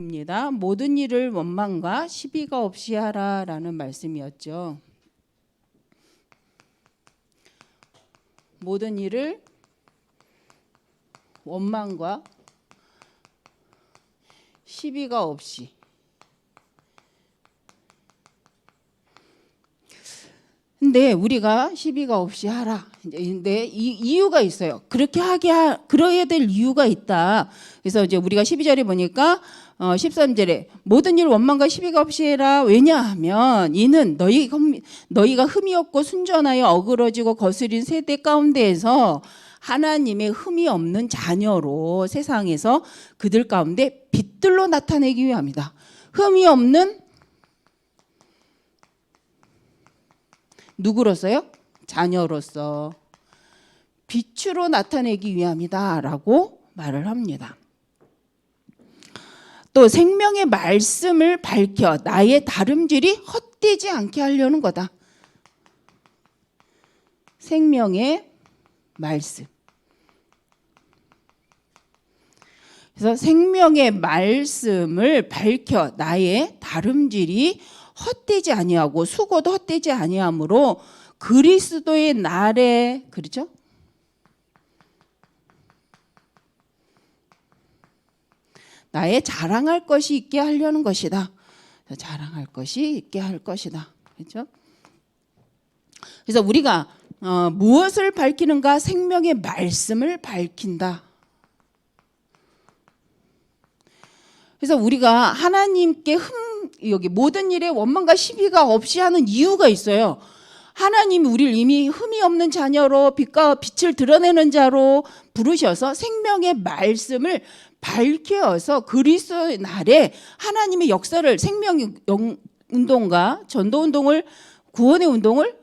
입니다. 모든 일을 원망과 시비가 없이 하라라는 말씀이었죠. 모든 일을 원망과 시비가 없이. 근데 우리가 시비가 없이 하라. 근데 이유가 있어요. 그렇게 그러야 될 이유가 있다. 그래서 이제 우리가 12절에 보니까 13절에 모든 일 원망과 시비가 없이 해라. 왜냐하면 이는 너희가 흠이 없고 순전하여 어그러지고 거스린 세대 가운데에서 하나님의 흠이 없는 자녀로 세상에서 그들 가운데 빛들로 나타내기 위함이다. 흠이 없는 누구로서요? 자녀로서 빛으로 나타내기 위함이다 라고 말을 합니다. 또 생명의 말씀을 밝혀 나의 다름질이 헛되지 않게 하려는 거다. 생명의 말씀. 그래서 생명의 말씀을 밝혀 나의 다름질이 헛되지 아니하고 수고도 헛되지 아니하므로 그리스도의 날에, 그렇죠? 나의 자랑할 것이 있게 하려는 것이다. 자랑할 것이 있게 할 것이다. 그렇죠? 그래서 우리가 무엇을 밝히는가? 생명의 말씀을 밝힌다. 그래서 우리가 하나님께 여기 모든 일에 원망과 시비가 없이 하는 이유가 있어요. 하나님이 우리를 이미 흠이 없는 자녀로 빛과 빛을 드러내는 자로 부르셔서 생명의 말씀을 밝혀서 그리스도의 날에 하나님의 역사를 생명 운동과 전도 운동을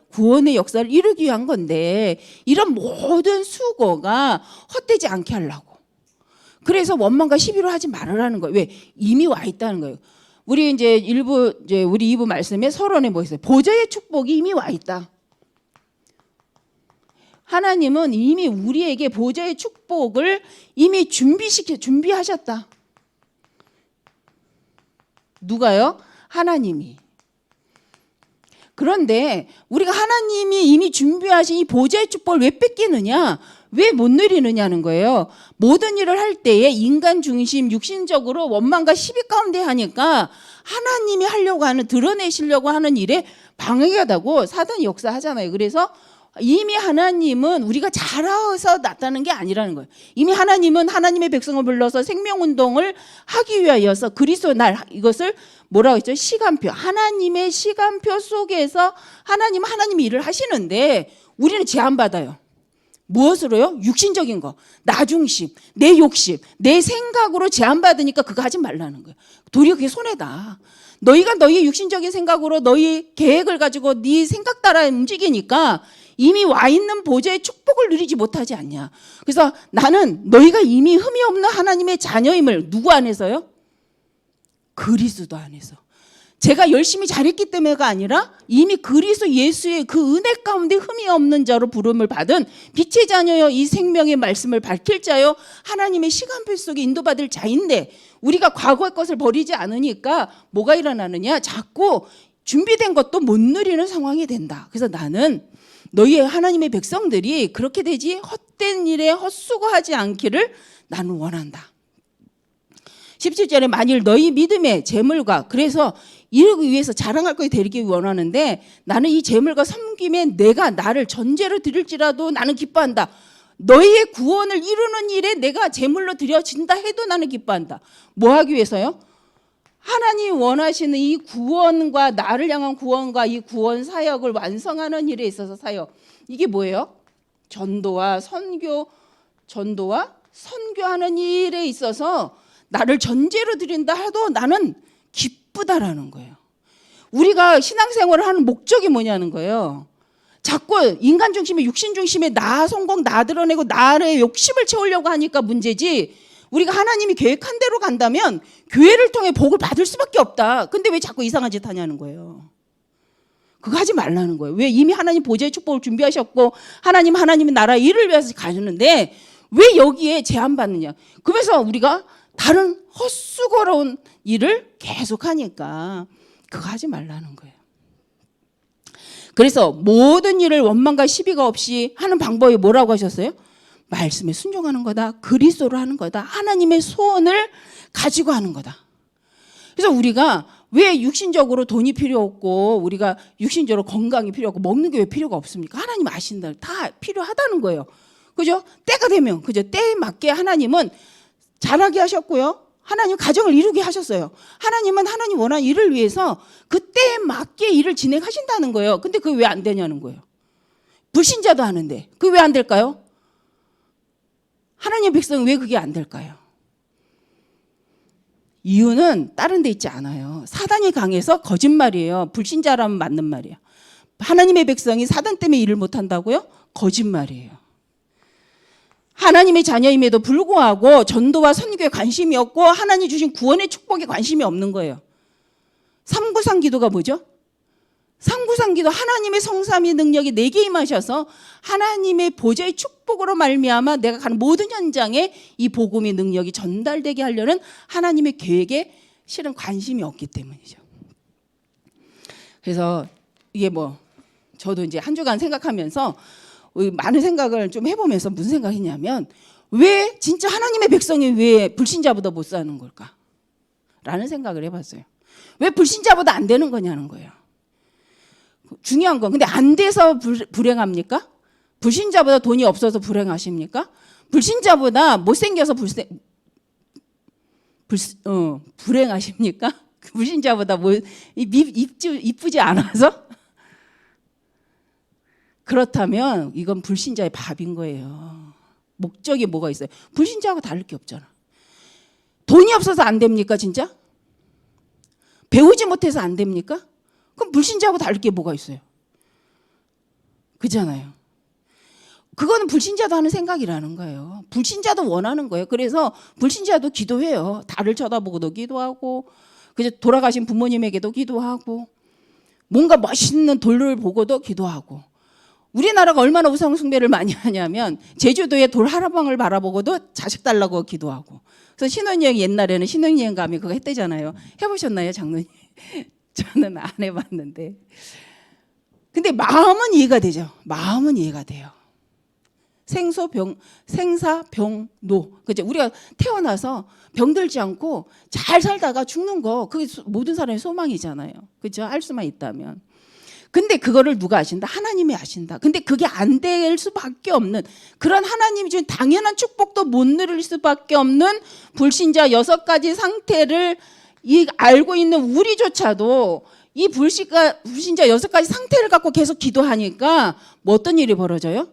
구원의 역사를 이루기 위한 건데 이런 모든 수고가 헛되지 않게 하려고. 그래서 원망과 시비로 하지 말으라는 거예요. 왜? 이미 와 있다는 거예요. 우리 우리 2부 말씀에 서론에 뭐 있어요? 보좌의 축복이 이미 와 있다. 하나님은 이미 우리에게 보좌의 축복을 이미 준비하셨다. 누가요? 하나님이. 그런데 우리가 하나님이 이미 준비하신 이 보좌의 축복을 왜 뺏기느냐? 왜 못 누리느냐는 거예요. 모든 일을 할 때에 인간 중심, 육신적으로 원망과 시비 가운데 하니까 하나님이 하려고 하는, 드러내시려고 하는 일에 방해하다고 사단이 역사하잖아요. 그래서 이미 하나님은 우리가 잘해서 나타나는 게 아니라는 거예요. 이미 하나님은 하나님의 백성을 불러서 생명운동을 하기 위하여서 그리스도 날, 이것을 뭐라고 했죠? 시간표. 하나님의 시간표 속에서 하나님이 일을 하시는데 우리는 제한받아요. 무엇으로요? 육신적인 거, 나 중심, 내 욕심, 내 생각으로 제한받으니까 그거 하지 말라는 거예요. 도리어 그게 손해다. 너희가 너희의 육신적인 생각으로 너희 계획을 가지고 네 생각 따라 움직이니까 이미 와 있는 보좌의 축복을 누리지 못하지 않냐. 그래서 나는 너희가 이미 흠이 없는 하나님의 자녀임을 누구 안에서요? 그리스도 안에서. 제가 열심히 잘했기 때문에가 아니라 이미 그리스도 예수의 그 은혜 가운데 흠이 없는 자로 부름을 받은 빛의 자녀여, 이 생명의 말씀을 밝힐 자여, 하나님의 시간표 속에 인도받을 자인데 우리가 과거의 것을 버리지 않으니까 뭐가 일어나느냐? 자꾸 준비된 것도 못 누리는 상황이 된다. 그래서 나는 너희 하나님의 백성들이 그렇게 되지 헛된 일에 헛수고하지 않기를 나는 원한다. 17절에 만일 너희 믿음의 재물과, 그래서 이러기 위해서 자랑할 것이 되기 원하는데 나는 이 재물과 섬김에 내가 나를 전제로 드릴지라도 나는 기뻐한다. 너희의 구원을 이루는 일에 내가 재물로 드려진다 해도 나는 기뻐한다. 뭐 하기 위해서요? 하나님이 원하시는 이 구원과 나를 향한 구원과 이 구원 사역을 완성하는 일에 있어서 사역. 이게 뭐예요? 전도와 선교하는 일에 있어서 나를 전제로 드린다 해도 나는 기쁘다라는 거예요. 우리가 신앙생활을 하는 목적이 뭐냐는 거예요. 자꾸 인간 중심에, 육신 중심에 나 성공, 나 드러내고 나의 욕심을 채우려고 하니까 문제지, 우리가 하나님이 계획한 대로 간다면 교회를 통해 복을 받을 수밖에 없다. 근데 왜 자꾸 이상한 짓 하냐는 거예요. 그거 하지 말라는 거예요. 왜? 이미 하나님 보좌의 축복을 준비하셨고 하나님의 나라 일을 위해서 가셨는데 왜 여기에 제한받느냐. 그래서 우리가 다른 헛수고로운 일을 계속 하니까 그거 하지 말라는 거예요. 그래서 모든 일을 원망과 시비가 없이 하는 방법이 뭐라고 하셨어요? 말씀에 순종하는 거다. 그리스도로 하는 거다. 하나님의 소원을 가지고 하는 거다. 그래서 우리가 왜 육신적으로 돈이 필요 없고 우리가 육신적으로 건강이 필요 없고 먹는 게 왜 필요가 없습니까? 하나님 아신다. 다 필요하다는 거예요. 그죠? 때가 되면 그죠? 때에 맞게 하나님은 자라게 하셨고요. 하나님 가정을 이루게 하셨어요. 하나님은 하나님 원하는 일을 위해서 그때에 맞게 일을 진행하신다는 거예요. 근데 그게 왜 안 되냐는 거예요. 불신자도 하는데 그게 왜 안 될까요? 하나님의 백성은 왜 그게 안 될까요? 이유는 다른 데 있지 않아요. 사단이 강해서 거짓말이에요. 불신자라면 맞는 말이에요. 하나님의 백성이 사단 때문에 일을 못한다고요? 거짓말이에요. 하나님의 자녀임에도 불구하고 전도와 선교에 관심이 없고 하나님 주신 구원의 축복에 관심이 없는 거예요. 삼구상 기도가 뭐죠? 삼구상 기도 하나님의 성삼위 능력이 내게 임하셔서 하나님의 보좌의 축복으로 말미암아 내가 가는 모든 현장에 이 복음의 능력이 전달되게 하려는 하나님의 계획에 실은 관심이 없기 때문이죠. 그래서 이게 저도 이제 한 주간 생각하면서 많은 생각을 좀 해보면서 무슨 생각이냐면 왜 진짜 하나님의 백성이 왜 불신자보다 못 사는 걸까? 라는 생각을 해봤어요. 왜 불신자보다 안 되는 거냐는 거예요. 중요한 건 근데 안 돼서 불행합니까? 불신자보다 돈이 없어서 불행하십니까? 불신자보다 못생겨서 불행하십니까? 불신자보다 이쁘지 않아서? 그렇다면 이건 불신자의 밥인 거예요. 목적이 뭐가 있어요? 불신자하고 다를 게 없잖아. 돈이 없어서 안 됩니까 진짜? 배우지 못해서 안 됩니까? 그럼 불신자하고 다를 게 뭐가 있어요? 그잖아요. 그거는 불신자도 하는 생각이라는 거예요. 불신자도 원하는 거예요. 그래서 불신자도 기도해요. 달을 쳐다보고도 기도하고 그저 돌아가신 부모님에게도 기도하고 뭔가 멋있는 돌을 보고도 기도하고 우리나라가 얼마나 우상 숭배를 많이 하냐면 제주도의 돌 하나방을 바라보고도 자식 달라고 기도하고 그래서 신혼여행 옛날에는 신혼여행 가면 그거 했대잖아요. 해보셨나요 장로님? 저는 안 해봤는데. 근데 마음은 이해가 되죠. 마음은 이해가 돼요. 생사병노. 그죠? 우리가 태어나서 병들지 않고 잘 살다가 죽는 거 그게 모든 사람의 소망이잖아요. 그죠? 할 수만 있다면. 근데 그거를 누가 아신다? 하나님이 아신다. 근데 그게 안 될 수밖에 없는 그런 하나님이 준 당연한 축복도 못 누릴 수밖에 없는 불신자 6가지 상태를 알고 있는 우리조차도 이 불신자 6가지 상태를 갖고 계속 기도하니까 어떤 일이 벌어져요?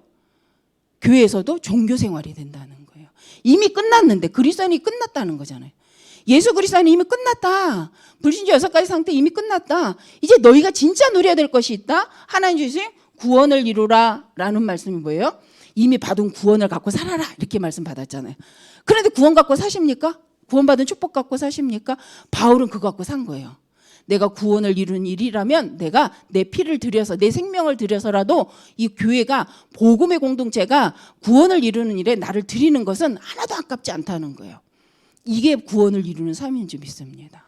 교회에서도 종교 생활이 된다는 거예요. 이미 끝났는데 그리스도인이 끝났다는 거잖아요. 예수 그리스도는 이미 끝났다. 불신자 6가지 상태 이미 끝났다. 이제 너희가 진짜 누려야 될 것이 있다. 하나님 주신 구원을 이루라 라는 말씀이 뭐예요? 이미 받은 구원을 갖고 살아라 이렇게 말씀 받았잖아요. 그런데 구원 갖고 사십니까? 구원받은 축복 갖고 사십니까? 바울은 그거 갖고 산 거예요. 내가 구원을 이룬 일이라면 내가 내 피를 들여서 내 생명을 들여서라도 이 교회가 복음의 공동체가 구원을 이루는 일에 나를 드리는 것은 하나도 아깝지 않다는 거예요. 이게 구원을 이루는 삶인 줄 믿습니다.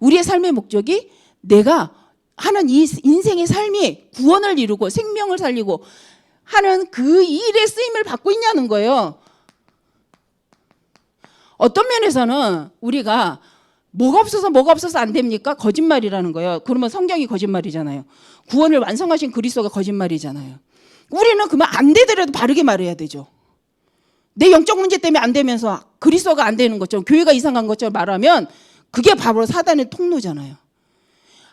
우리의 삶의 목적이 내가 하는 이 인생의 삶이 구원을 이루고 생명을 살리고 하는 그 일에 쓰임을 받고 있냐는 거예요. 어떤 면에서는 우리가 뭐가 없어서 안 됩니까? 거짓말이라는 거예요. 그러면 성경이 거짓말이잖아요. 구원을 완성하신 그리스도가 거짓말이잖아요. 우리는 그러면 안 되더라도 바르게 말해야 되죠. 내 영적 문제 때문에 안 되면서 그리스도가 안 되는 것처럼 교회가 이상한 것처럼 말하면 그게 바로 사단의 통로잖아요.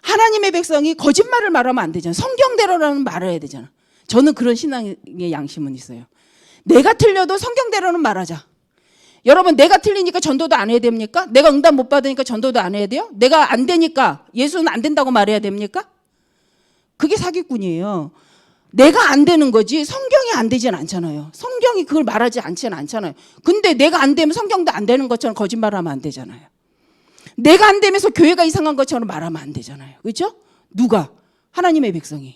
하나님의 백성이 거짓말을 말하면 안 되잖아요. 성경대로라는 말해야 되잖아요. 저는 그런 신앙의 양심은 있어요. 내가 틀려도 성경대로는 말하자. 여러분 내가 틀리니까 전도도 안 해야 됩니까? 내가 응답 못 받으니까 전도도 안 해야 돼요? 내가 안 되니까 예수는 안 된다고 말해야 됩니까? 그게 사기꾼이에요. 내가 안 되는 거지 성경이 안 되진 않잖아요. 성경이 그걸 말하지 않지는 않잖아요. 근데 내가 안 되면 성경도 안 되는 것처럼 거짓말하면 안 되잖아요. 내가 안 되면서 교회가 이상한 것처럼 말하면 안 되잖아요. 그렇죠? 누가? 하나님의 백성이.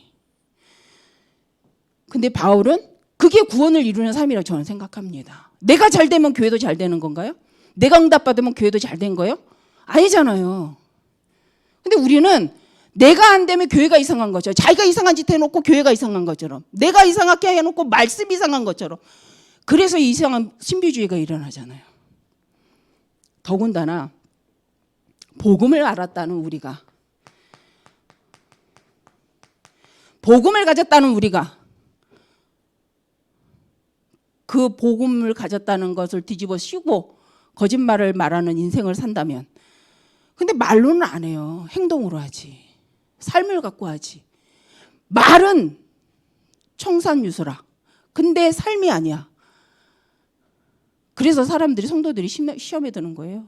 근데 바울은 그게 구원을 이루는 삶이라고 저는 생각합니다. 내가 잘 되면 교회도 잘 되는 건가요? 내가 응답받으면 교회도 잘 된 거예요? 아니잖아요. 근데 우리는 내가 안 되면 교회가 이상한 것처럼, 자기가 이상한 짓 해놓고 교회가 이상한 것처럼, 내가 이상하게 해놓고 말씀이 이상한 것처럼, 그래서 이상한 신비주의가 일어나잖아요. 더군다나 복음을 알았다는 우리가, 복음을 가졌다는 우리가 그 복음을 가졌다는 것을 뒤집어 씌우고 거짓말을 말하는 인생을 산다면, 근데 말로는 안 해요. 행동으로 하지. 삶을 갖고 하지. 말은 청산유수라. 근데 삶이 아니야. 그래서 사람들이, 성도들이 시험에 드는 거예요.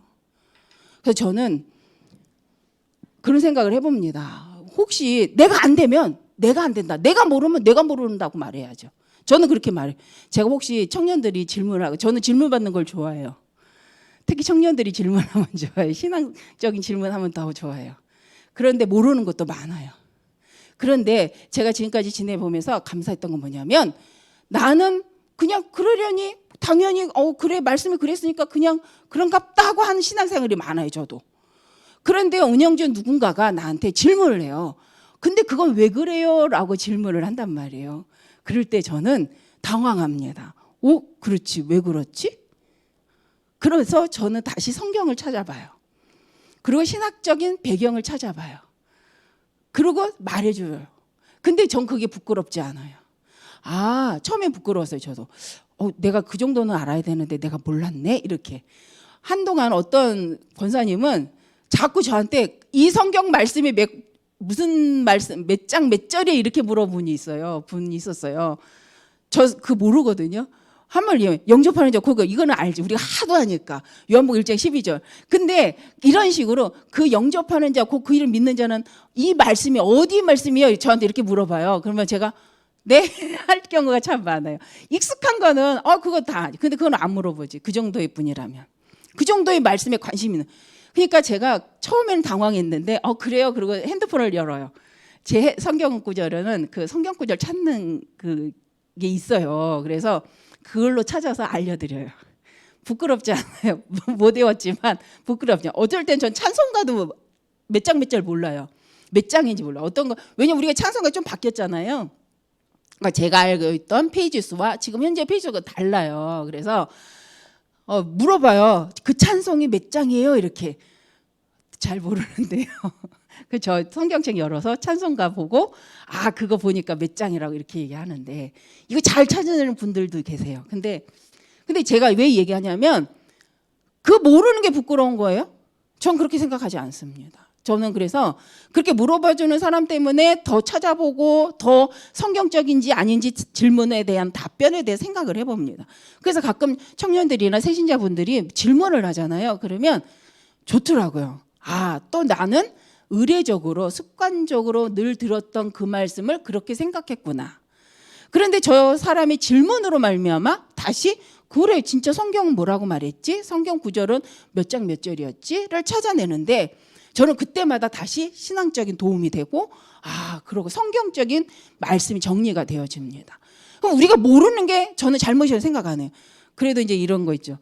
그래서 저는 그런 생각을 해봅니다. 혹시 내가 안 되면 내가 안 된다. 내가 모르면 내가 모른다고 말해야죠. 저는 그렇게 말해요. 제가 혹시 청년들이 질문하고, 저는 질문 받는 걸 좋아해요. 특히 청년들이 질문하면 좋아해요. 신앙적인 질문하면 더 좋아해요. 그런데 모르는 것도 많아요. 그런데 제가 지금까지 지내보면서 감사했던 건 뭐냐면, 나는 그냥 그러려니 당연히 그래 말씀이 그랬으니까 그냥 그런갑다 하고 하는 신앙생활이 많아요. 저도. 그런데 운영진 누군가가 나한테 질문을 해요. 근데 그건 왜 그래요? 라고 질문을 한단 말이에요. 그럴 때 저는 당황합니다. 그렇지. 왜 그렇지? 그래서 저는 다시 성경을 찾아봐요. 그리고 신학적인 배경을 찾아봐요. 그리고 말해줘요. 근데 전 그게 부끄럽지 않아요. 처음엔 부끄러웠어요. 저도. 내가 그 정도는 알아야 되는데 내가 몰랐네? 이렇게. 한동안 어떤 권사님은 자꾸 저한테 이 성경 말씀이 무슨 말씀, 몇 장 몇 절에 이렇게 물어본 분이 있었어요. 저 그거 모르거든요. 한번 영접하는 자, 이거는 알지. 우리가 하도 하니까. 요한복음 1장 12절. 근데 이런 식으로 그 영접하는 자, 그 이름 믿는 자는 이 말씀이 어디 말씀이에요? 저한테 이렇게 물어봐요. 그러면 제가 네? 할 경우가 참 많아요. 익숙한 거는 그거 다. 근데 그건 안 물어보지. 그 정도의 분이라면. 그 정도의 말씀에 관심이 있는. 그러니까 제가 처음에는 당황했는데 그래요. 그리고 핸드폰을 열어요. 제 성경 구절은 그 성경 구절 찾는 그게 있어요. 그래서 그걸로 찾아서 알려드려요. 부끄럽지 않아요. 못 외웠지만 부끄럽죠. 어쩔 땐 전 찬송가도 몇 장 몇 절 몰라요. 몇 장인지 몰라요. 어떤 거, 왜냐면 우리가 찬송가 좀 바뀌었잖아요. 그러니까 제가 알고 있던 페이지 수와 지금 현재 페이지 수가 달라요. 그래서 물어봐요. 그 찬송이 몇 장이에요? 이렇게. 잘 모르는데요. 저 성경책 열어서 찬송가 보고 그거 보니까 몇 장이라고 이렇게 얘기하는데, 이거 잘 찾아내는 분들도 계세요. 근데 제가 왜 얘기하냐면, 그 모르는 게 부끄러운 거예요? 전 그렇게 생각하지 않습니다. 저는 그래서 그렇게 물어봐주는 사람 때문에 더 찾아보고 더 성경적인지 아닌지 질문에 대한 답변에 대해 생각을 해봅니다. 그래서 가끔 청년들이나 새신자분들이 질문을 하잖아요. 그러면 좋더라고요. 또 나는 의례적으로 습관적으로 늘 들었던 그 말씀을 그렇게 생각했구나. 그런데 저 사람이 질문으로 말미암아 다시 그래 진짜 성경은 뭐라고 말했지? 성경 구절은 몇 장 몇 절이었지?를 찾아내는데, 저는 그때마다 다시 신앙적인 도움이 되고 그러고 성경적인 말씀이 정리가 되어집니다. 그럼 우리가 모르는 게 저는 잘못이라고 생각 안 해요. 그래도 이제 이런 거 있죠.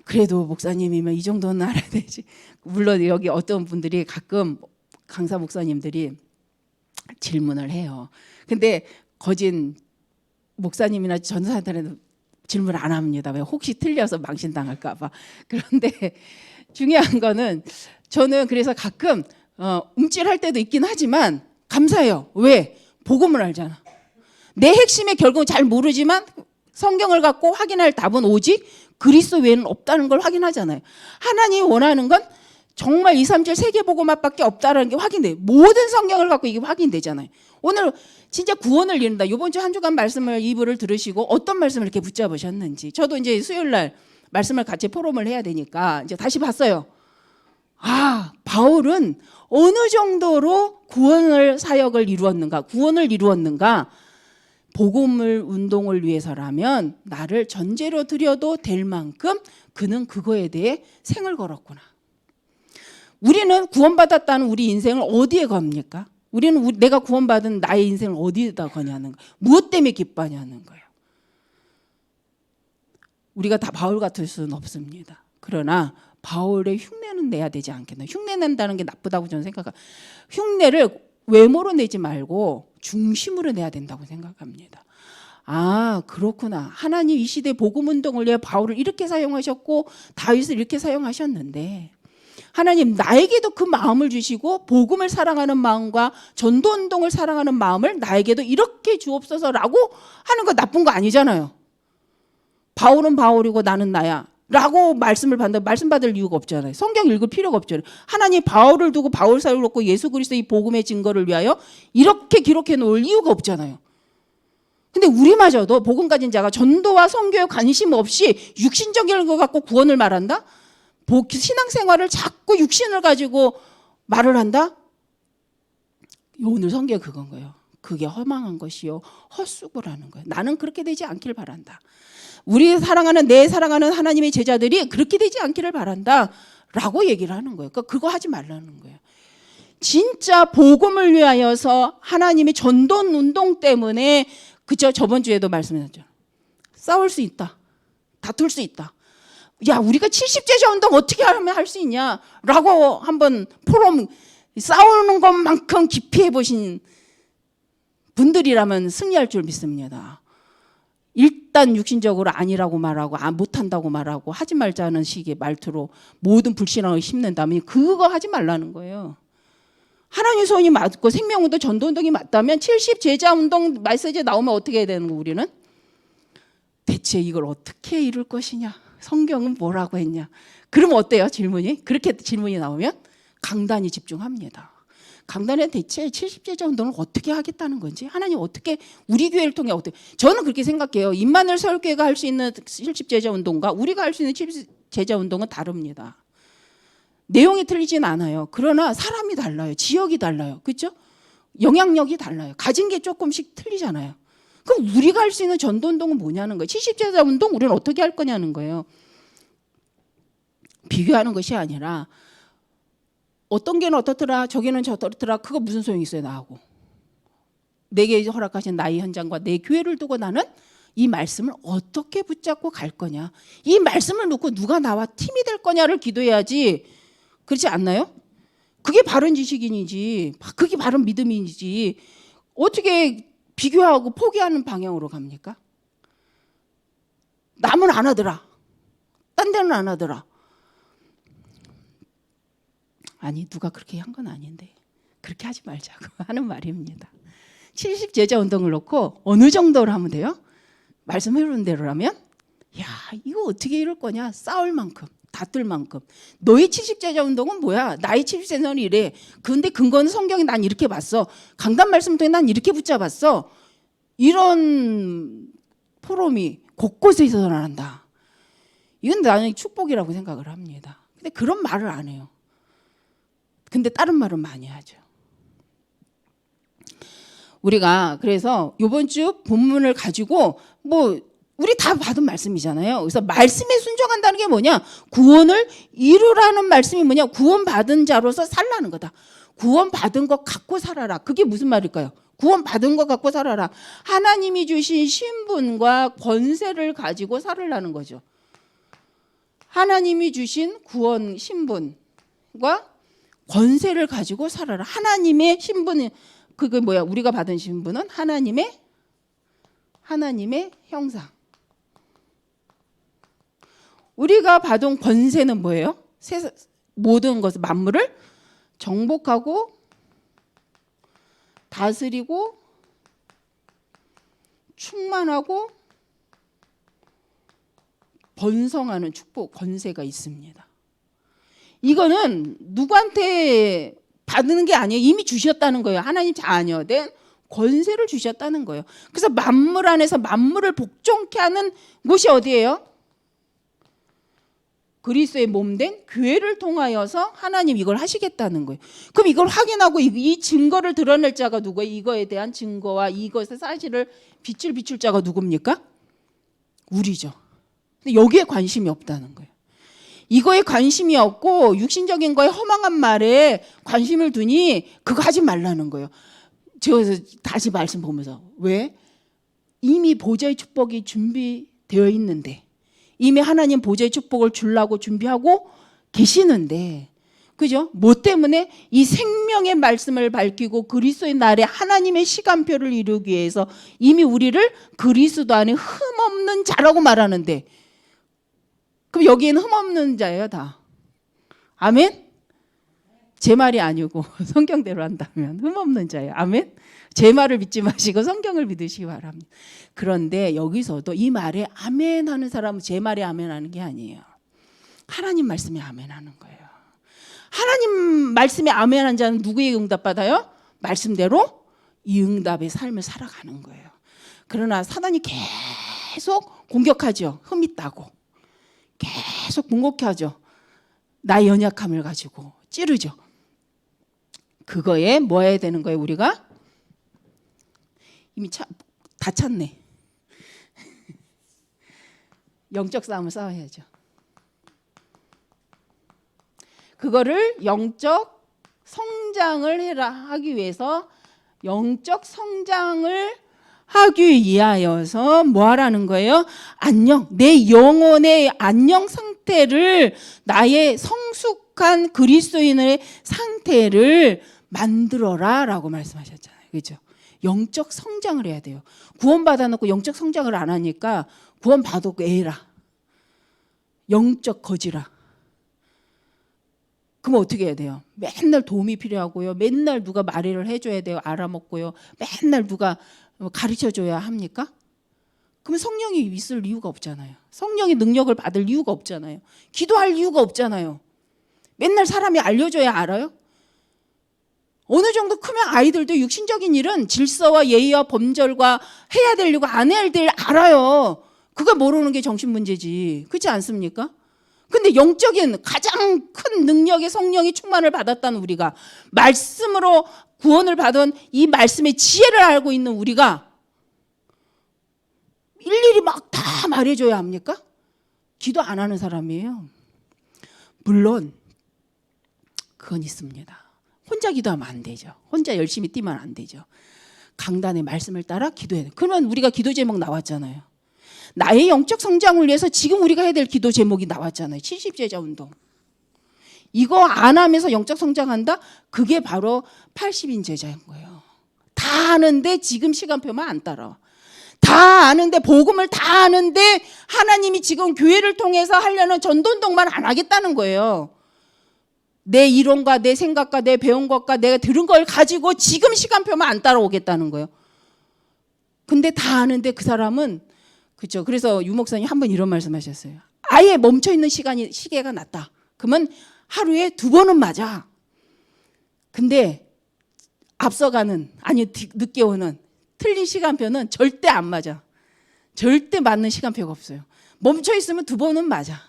그래도 목사님이면 이 정도는 알아야 되지. 물론 여기 어떤 분들이 가끔 강사 목사님들이 질문을 해요. 근데 거진 목사님이나 전도사한테는 질문 안 합니다. 왜? 혹시 틀려서 망신당할까 봐. 그런데 중요한 거는, 저는 그래서 가끔 움찔할 때도 있긴 하지만 감사해요. 왜? 복음을 알잖아. 내 핵심의 결국은 잘 모르지만 성경을 갖고 확인할 답은 오직 그리스도 외에는 없다는 걸 확인하잖아요. 하나님이 원하는 건 정말 2, 3절 세계복음화밖에 없다는 게 확인돼요. 모든 성경을 갖고 이게 확인되잖아요. 오늘 진짜 구원을 이룬다. 이번 주 한 주간 말씀을 2부를 들으시고 어떤 말씀을 이렇게 붙잡으셨는지. 저도 이제 수요일 날 말씀을 같이 포럼을 해야 되니까 이제 다시 봤어요. 바울은 어느 정도로 구원을 사역을 이루었는가, 구원을 이루었는가. 복음을 운동을 위해서라면 나를 전제로 드려도 될 만큼 그는 그거에 대해 생을 걸었구나. 우리는 구원받았다는 우리 인생을 어디에 겁니까? 우리는 내가 구원받은 나의 인생을 어디에다 거냐는 거예요. 무엇 때문에 기뻐하냐는 거예요. 우리가 다 바울 같을 수는 없습니다. 그러나 바울의 흉내는 내야 되지 않겠나. 흉내 낸다는 게 나쁘다고 저는 생각합니다. 흉내를 외모로 내지 말고 중심으로 내야 된다고 생각합니다. 아, 그렇구나. 하나님 이 시대 복음 운동을 위해 바울을 이렇게 사용하셨고 다윗을 이렇게 사용하셨는데 하나님 나에게도 그 마음을 주시고 복음을 사랑하는 마음과 전도 운동을 사랑하는 마음을 나에게도 이렇게 주옵소서라고 하는 거 나쁜 거 아니잖아요. 바울은 바울이고 나는 나야 라고 말씀 받을 이유가 없잖아요. 성경 읽을 필요가 없잖아요. 하나님 바울을 두고 바울 사역을 놓고 예수 그리스도의 복음의 증거를 위하여 이렇게 기록해 놓을 이유가 없잖아요. 근데 우리마저도 복음 가진 자가 전도와 선교에 관심 없이 육신적인 거 갖고 구원을 말한다? 신앙생활을 자꾸 육신을 가지고 말을 한다? 오늘 성경 그건 거예요. 그게 허망한 것이요 헛수고라는 거예요. 나는 그렇게 되지 않기를 바란다. 우리 사랑하는 내 사랑하는 하나님의 제자들이 그렇게 되지 않기를 바란다 라고 얘기를 하는 거예요. 그러니까 그거 하지 말라는 거예요. 진짜 복음을 위하여서 하나님의 전도 운동 때문에 그죠? 저번 주에도 말씀드렸죠. 싸울 수 있다. 다툴 수 있다. 야, 우리가 70제자 운동 어떻게 하면 할 수 있냐? 라고 한번 포럼 싸우는 것만큼 깊이 해보신 분들이라면 승리할 줄 믿습니다. 일단 육신적으로 아니라고 말하고 못한다고 말하고 하지 말자는 식의 말투로 모든 불신앙을 심는다면 그거 하지 말라는 거예요. 하나님 소원이 맞고 생명운동 전도운동이 맞다면 70제자운동 메시지 나오면 어떻게 해야 되는 거 우리는? 대체 이걸 어떻게 이룰 것이냐? 성경은 뭐라고 했냐? 그러면 어때요 질문이? 그렇게 질문이 나오면 강단이 집중합니다. 강단에 대체 70제자운동을 어떻게 하겠다는 건지 하나님 어떻게 우리 교회를 통해 어떻게 저는 그렇게 생각해요. 임마누엘 서울교회가 할 수 있는 70제자운동과 우리가 할 수 있는 70제자운동은 다릅니다. 내용이 틀리진 않아요. 그러나 사람이 달라요. 지역이 달라요. 그렇죠? 영향력이 달라요. 가진 게 조금씩 틀리잖아요. 그럼 우리가 할 수 있는 전도운동은 뭐냐는 거예요. 70제자 운동 우리는 어떻게 할 거냐는 거예요. 비교하는 것이 아니라 어떤 게는 어떻더라 저게는 저렇더라 그거 무슨 소용이 있어요 나하고. 내게 허락하신 나의 현장과 내 교회를 두고 나는 이 말씀을 어떻게 붙잡고 갈 거냐. 이 말씀을 놓고 누가 나와 팀이 될 거냐를 기도해야지. 그렇지 않나요? 그게 바른 지식인이지. 그게 바른 믿음이지. 어떻게 비교하고 포기하는 방향으로 갑니까? 남은 안 하더라. 딴 데는 안 하더라. 아니 누가 그렇게 한 건 아닌데 그렇게 하지 말자고 하는 말입니다. 70제자 운동을 놓고 어느 정도로 하면 돼요? 말씀해주는 대로라면 야 이거 어떻게 이럴 거냐. 싸울 만큼 다툴 만큼. 너의 70제자 운동은 뭐야? 나의 70제자는 이래. 근데 근거는 성경에 난 이렇게 봤어. 강단 말씀 통해 난 이렇게 붙잡았어. 이런 포럼이 곳곳에 있어서 난다. 이건 나는 축복이라고 생각을 합니다. 근데 그런 말을 안 해요. 근데 다른 말은 많이 하죠. 우리가 그래서 이번 주 본문을 가지고 우리 다 받은 말씀이잖아요. 그래서 말씀에 순종한다는 게 뭐냐? 구원을 이루라는 말씀이 뭐냐? 구원받은 자로서 살라는 거다. 구원받은 것 갖고 살아라. 그게 무슨 말일까요? 구원받은 것 갖고 살아라. 하나님이 주신 신분과 권세를 가지고 살으라는 거죠. 하나님이 주신 구원 신분과 권세를 가지고 살아라. 하나님의 신분은 그게 뭐야? 우리가 받은 신분은 하나님의 형상. 우리가 받은 권세는 뭐예요? 모든 것을 만물을 정복하고 다스리고 충만하고 번성하는 축복 권세가 있습니다. 이거는 누구한테 받는 게 아니에요. 이미 주셨다는 거예요. 하나님 자녀된 권세를 주셨다는 거예요. 그래서 만물 안에서 만물을 복종케 하는 곳이 어디예요? 그리스도의 몸된 교회를 통하여서 하나님 이걸 하시겠다는 거예요. 그럼 이걸 확인하고 이 증거를 드러낼 자가 누구예요? 이거에 대한 증거와 이것의 사실을 빛을 비출 자가 누굽니까? 우리죠. 근데 여기에 관심이 없다는 거예요. 이거에 관심이 없고 육신적인 거에 허망한 말에 관심을 두니 그거 하지 말라는 거예요. 제가 다시 말씀 보면서 왜? 이미 보좌의 축복이 준비되어 있는데 이미 하나님 보좌의 축복을 주려고 준비하고 계시는데, 그죠? 뭐 때문에 이 생명의 말씀을 밝히고 그리스도의 날에 하나님의 시간표를 이루기 위해서 이미 우리를 그리스도 안에 흠없는 자라고 말하는데, 그럼 여기에는 흠없는 자예요, 다. 아멘? 제 말이 아니고 성경대로 한다면 흠없는 자예요. 아멘? 제 말을 믿지 마시고 성경을 믿으시기 바랍니다. 그런데 여기서도 이 말에 아멘 하는 사람은 제 말에 아멘 하는 게 아니에요. 하나님 말씀에 아멘 하는 거예요. 하나님 말씀에 아멘 하는 자는 누구의 응답 받아요? 말씀대로 이 응답의 삶을 살아가는 거예요. 그러나 사단이 계속 공격하죠. 흠 있다고. 계속 공격하죠. 나의 연약함을 가지고 찌르죠. 그거에 뭐 해야 되는 거예요, 우리가? 이미 다 찼네. 영적 싸움을 싸워야죠. 그거를 영적 성장을 하기 위해서, 영적 성장을 하기 위하여서 뭐 하라는 거예요? 안녕, 내 영혼의 안녕 상태를, 나의 성숙한 그리스도인의 상태를 만들어라 라고 말씀하셨잖아요. 그렇죠? 영적 성장을 해야 돼요. 구원 받아놓고 영적 성장을 안 하니까 구원 받았고 애라, 영적 거지라. 그럼 어떻게 해야 돼요? 맨날 도움이 필요하고요. 맨날 누가 말을 해줘야 돼요. 알아먹고요. 맨날 누가 가르쳐줘야 합니까? 그러면 성령이 있을 이유가 없잖아요. 성령의 능력을 받을 이유가 없잖아요. 기도할 이유가 없잖아요. 맨날 사람이 알려줘야 알아요? 어느 정도 크면 아이들도 육신적인 일은 질서와 예의와 범절과 해야 될 일과 안 해야 될 일 알아요. 그거 모르는 게 정신문제지. 그렇지 않습니까? 근데 영적인 가장 큰 능력의 성령의 충만을 받았다는 우리가, 말씀으로 구원을 받은 이 말씀의 지혜를 알고 있는 우리가 일일이 막 다 말해줘야 합니까? 기도 안 하는 사람이에요. 물론 그건 있습니다. 혼자 기도하면 안 되죠. 혼자 열심히 뛰면 안 되죠. 강단의 말씀을 따라 기도해야 돼요. 그러면 우리가 기도 제목 나왔잖아요. 나의 영적 성장을 위해서 지금 우리가 해야 될 기도 제목이 나왔잖아요. 70제자 운동. 이거 안 하면서 영적 성장한다? 그게 바로 80인 제자인 거예요. 다 아는데 지금 시간표만 안 따라와. 다 아는데, 복음을 다 아는데 하나님이 지금 교회를 통해서 하려는 전도운동만 안 하겠다는 거예요. 내 이론과 내 생각과 내 배운 것과 내가 들은 걸 가지고 지금 시간표만 안 따라오겠다는 거예요. 근데 다 아는데 그 사람은, 그렇죠. 그래서 유 목사님 한 번 이런 말씀하셨어요. 아예 멈춰 있는 시계가 낫다. 그러면 하루에 2번은 맞아. 근데 앞서가는, 아니 늦게 오는 틀린 시간표는 절대 안 맞아. 절대 맞는 시간표가 없어요. 멈춰 있으면 2번은 맞아.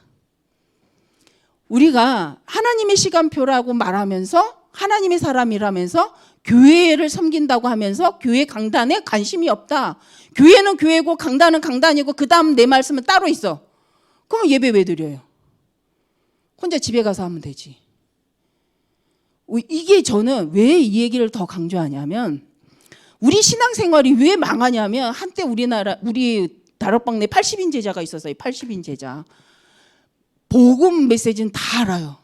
우리가 하나님의 시간표라고 말하면서, 하나님의 사람이라면서 교회를 섬긴다고 하면서 교회 강단에 관심이 없다. 교회는 교회고 강단은 강단이고 그 다음 내 말씀은 따로 있어. 그러면 예배 왜 드려요? 혼자 집에 가서 하면 되지. 이게 저는 왜 이 얘기를 더 강조하냐면, 우리 신앙생활이 왜 망하냐면, 한때 우리 다락방 내 80인 제자가 있었어요. 80인 제자. 복음 메시지는 다 알아요.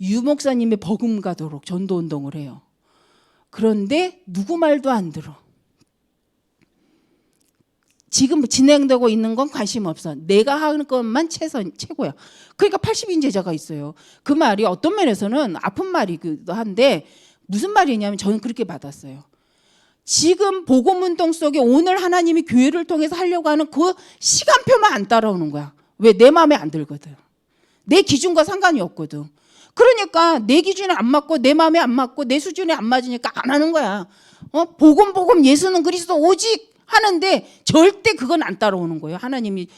유 목사님의 복음 가도록 전도운동을 해요. 그런데 누구 말도 안 들어. 지금 진행되고 있는 건 관심 없어. 내가 하는 것만 최고야. 그러니까 80인 제자가 있어요. 그 말이 어떤 면에서는 아픈 말이기도 한데, 무슨 말이냐면 저는 그렇게 받았어요. 지금 복음운동 속에 오늘 하나님이 교회를 통해서 하려고 하는 그 시간표만 안 따라오는 거야. 왜? 내 마음에 안 들거든. 내 기준과 상관이 없거든. 그러니까 내 기준에 안 맞고 내 마음에 안 맞고 내 수준에 안 맞으니까 안 하는 거야. 복음 예수는 그리스도 오직 하는데 절대 그건 안 따라오는 거예요. 하나님이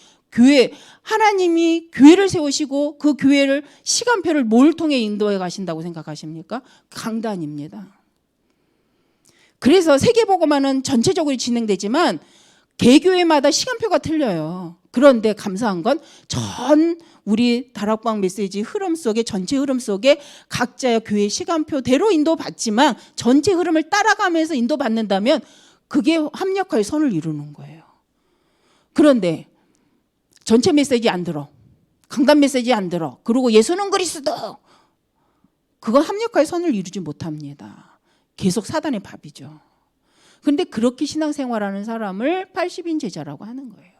교회를 세우시고 그 교회를 시간표를 뭘 통해 인도해 가신다고 생각하십니까? 강단입니다. 그래서 세계복음화는 전체적으로 진행되지만 개교회마다 시간표가 틀려요. 그런데 감사한 건 우리 다락방 메시지 흐름 속에, 전체 흐름 속에 각자의 교회 시간표대로 인도받지만 전체 흐름을 따라가면서 인도받는다면 그게 합력화의 선을 이루는 거예요. 그런데 전체 메시지 안 들어. 강단 메시지 안 들어. 그리고 예수는 그리스도. 그거 합력하여 선을 이루지 못합니다. 계속 사단의 밥이죠. 그런데 그렇게 신앙생활하는 사람을 80인 제자라고 하는 거예요.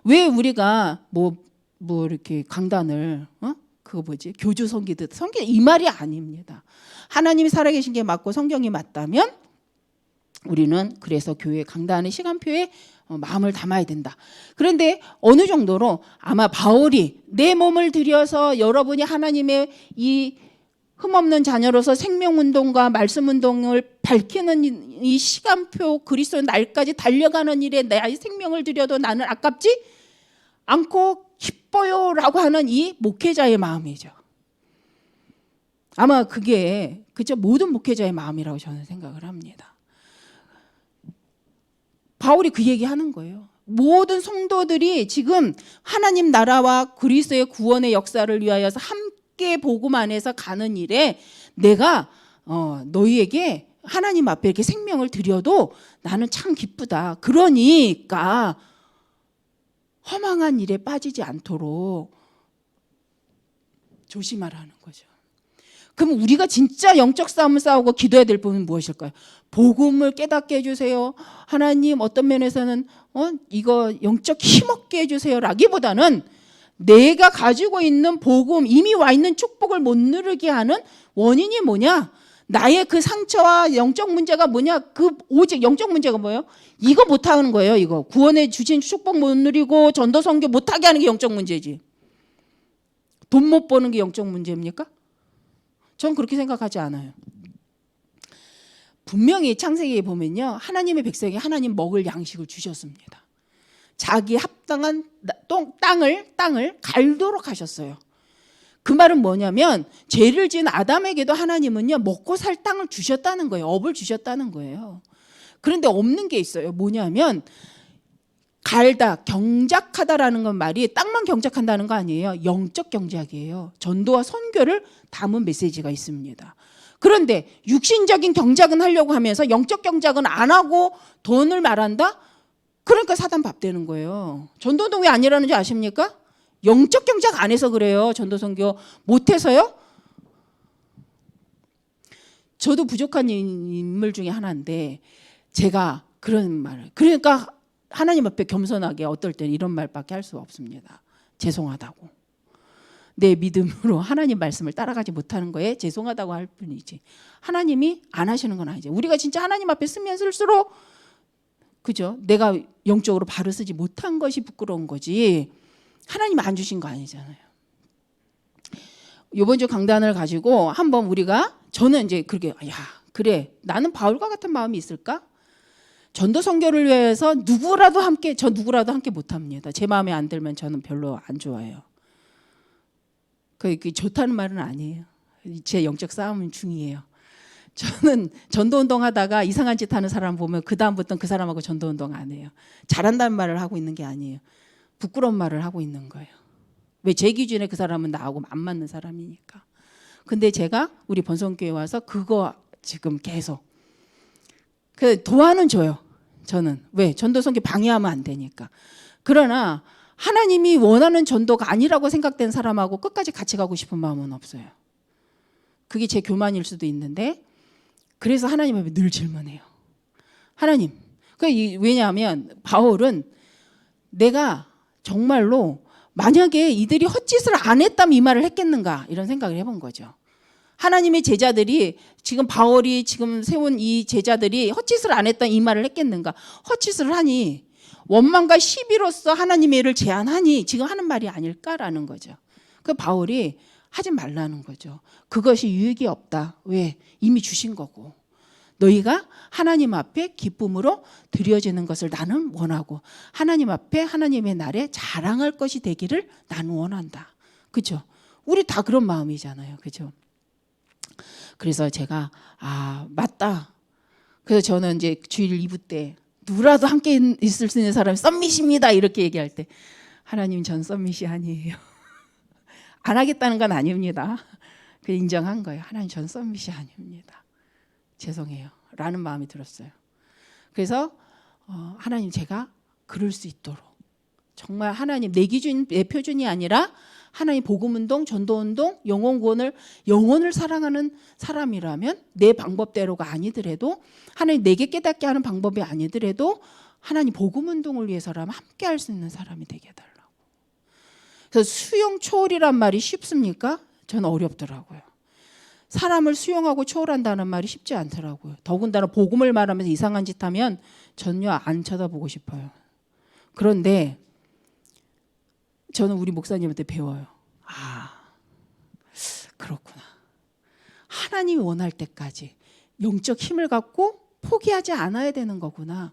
왜 우리가 뭐 이렇게 강단을 그거 뭐지? 교주 섬기듯 섬기 이 말이 아닙니다. 하나님이 살아계신 게 맞고 성경이 맞다면 우리는 그래서 교회 강단의 시간표에 마음을 담아야 된다. 그런데 어느 정도로 아마 바울이 내 몸을 들여서 여러분이 하나님의 이 흠없는 자녀로서 생명운동과 말씀운동을 밝히는 이 시간표 그리스도의 날까지 달려가는 일에 나의 생명을 들여도 나는 아깝지 않고 기뻐요 라고 하는 이 목회자의 마음이죠. 아마 그게 그저 모든 목회자의 마음이라고 저는 생각을 합니다. 바울이 그 얘기하는 거예요. 모든 성도들이 지금 하나님 나라와 그리스도의 구원의 역사를 위하여서 함께 복음 안에서 가는 일에 내가 너희에게 하나님 앞에 이렇게 생명을 드려도 나는 참 기쁘다. 그러니까 허망한 일에 빠지지 않도록 조심하라는 거죠. 그럼 우리가 진짜 영적 싸움을 싸우고 기도해야 될 부분은 무엇일까요? 복음을 깨닫게 해주세요. 하나님 어떤 면에서는 이거 영적 힘없게 해주세요 라기보다는 내가 가지고 있는 복음, 이미 와 있는 축복을 못 누리게 하는 원인이 뭐냐? 나의 그 상처와 영적 문제가 뭐냐? 그 오직 영적 문제가 뭐예요? 이거 못하는 거예요. 이거 구원에 주신 축복 못 누리고 전도 선교 못하게 하는 게 영적 문제지. 돈 못 버는 게 영적 문제입니까? 전 그렇게 생각하지 않아요. 분명히 창세기에 보면요, 하나님의 백성이 하나님 먹을 양식을 주셨습니다. 자기 합당한 땅을 갈도록 하셨어요. 그 말은 뭐냐면 죄를 지은 아담에게도 하나님은요 먹고 살 땅을 주셨다는 거예요. 업을 주셨다는 거예요. 그런데 없는 게 있어요. 뭐냐면 갈다, 경작하다라는 건 말이 땅만 경작한다는 거 아니에요. 영적 경작이에요. 전도와 선교를 담은 메시지가 있습니다. 그런데 육신적인 경작은 하려고 하면서 영적 경작은 안 하고 돈을 말한다? 그러니까 사단 밥 되는 거예요. 전도는 왜 아니라는 줄 아십니까? 영적 경작 안 해서 그래요. 전도 선교 못해서요? 저도 부족한 인물 중에 하나인데 제가 그런 말을 그러니까 하나님 앞에 겸손하게 어떨 때는 이런 말밖에 할 수 없습니다. 죄송하다고. 내 믿음으로 하나님 말씀을 따라가지 못하는 거에 죄송하다고 할 뿐이지. 하나님이 안 하시는 건 아니죠. 우리가 진짜 하나님 앞에 쓰면 쓸수록 그죠? 내가 영적으로 바로 쓰지 못한 것이 부끄러운 거지. 하나님 안 주신 거 아니잖아요. 이번 주 강단을 가지고 한번 우리가 저는 이제 그렇게 그래 나는 바울과 같은 마음이 있을까? 전도 선교를 위해서 누구라도 함께 못합니다. 제 마음에 안 들면 저는 별로 안 좋아해요. 그게 좋다는 말은 아니에요. 제 영적 싸움 중이에요. 저는 전도운동 하다가 이상한 짓 하는 사람 보면 그 다음부터는 그 사람하고 전도운동 안 해요. 잘한다는 말을 하고 있는 게 아니에요. 부끄러운 말을 하고 있는 거예요. 왜 제 기준에 그 사람은 나하고 안 맞는 사람이니까. 근데 제가 우리 번성교회 와서 그거 지금 계속 도와는 줘요. 저는 왜? 전도 선교 방해하면 안 되니까. 그러나 하나님이 원하는 전도가 아니라고 생각된 사람하고 끝까지 같이 가고 싶은 마음은 없어요. 그게 제 교만일 수도 있는데 그래서 하나님 앞에 늘 질문해요. 하나님. 왜냐하면 바울은 내가 정말로 만약에 이들이 헛짓을 안 했다면 이 말을 했겠는가 이런 생각을 해본 거죠. 하나님의 제자들이 지금 바울이 지금 세운 이 제자들이 헛짓을 안 했다면 이 말을 했겠는가. 헛짓을 하니 원망과 시비로서 하나님의 일을 제한하니 지금 하는 말이 아닐까라는 거죠. 그 바울이 하지 말라는 거죠. 그것이 유익이 없다. 왜? 이미 주신 거고. 너희가 하나님 앞에 기쁨으로 드려지는 것을 나는 원하고 하나님 앞에 하나님의 날에 자랑할 것이 되기를 나는 원한다. 그렇죠? 우리 다 그런 마음이잖아요. 그렇죠? 그래서 제가 맞다. 그래서 저는 이제 주일 2부 때 누구라도 함께 있을 수 있는 사람이 썸밋입니다. 이렇게 얘기할 때 하나님 전 썸밋이 아니에요. 안 하겠다는 건 아닙니다. 그 인정한 거예요. 하나님 전 썸밋이 아닙니다. 죄송해요. 라는 마음이 들었어요. 그래서 하나님 제가 그럴 수 있도록 정말 하나님 내 기준 내 표준이 아니라 하나님 복음운동, 전도운동, 영혼을 사랑하는 사람이라면 내 방법대로가 아니더라도 하나님 내게 깨닫게 하는 방법이 아니더라도 하나님 복음운동을 위해서라면 함께 할 수 있는 사람이 되게 해달라고. 그래서 수용 초월이란 말이 쉽습니까? 저는 어렵더라고요. 사람을 수용하고 초월한다는 말이 쉽지 않더라고요. 더군다나 복음을 말하면서 이상한 짓 하면 전혀 안 쳐다보고 싶어요. 그런데 저는 우리 목사님한테 배워요. 아, 그렇구나. 하나님이 원할 때까지 영적 힘을 갖고 포기하지 않아야 되는 거구나.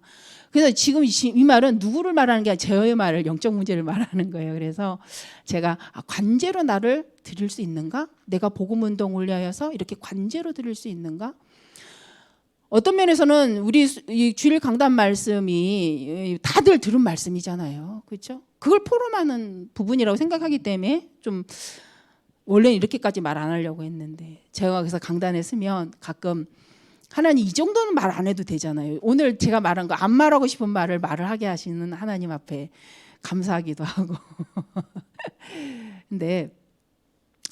그래서 지금 이 말은 누구를 말하는 게 아니라 저의 말을, 영적 문제를 말하는 거예요. 그래서 제가 관제로 나를 드릴 수 있는가? 내가 복음운동을 위하여서 이렇게 관제로 드릴 수 있는가? 어떤 면에서는 우리 이 주일 강단 말씀이 다들 들은 말씀이잖아요. 그렇죠? 그걸 포럼하는 부분이라고 생각하기 때문에 좀 원래는 이렇게까지 말 안 하려고 했는데 제가 그래서 강단에 쓰면 가끔 하나님 이 정도는 말 안 해도 되잖아요. 오늘 제가 말한 거 안 말하고 싶은 말을 하게 하시는 하나님 앞에 감사하기도 하고. 근데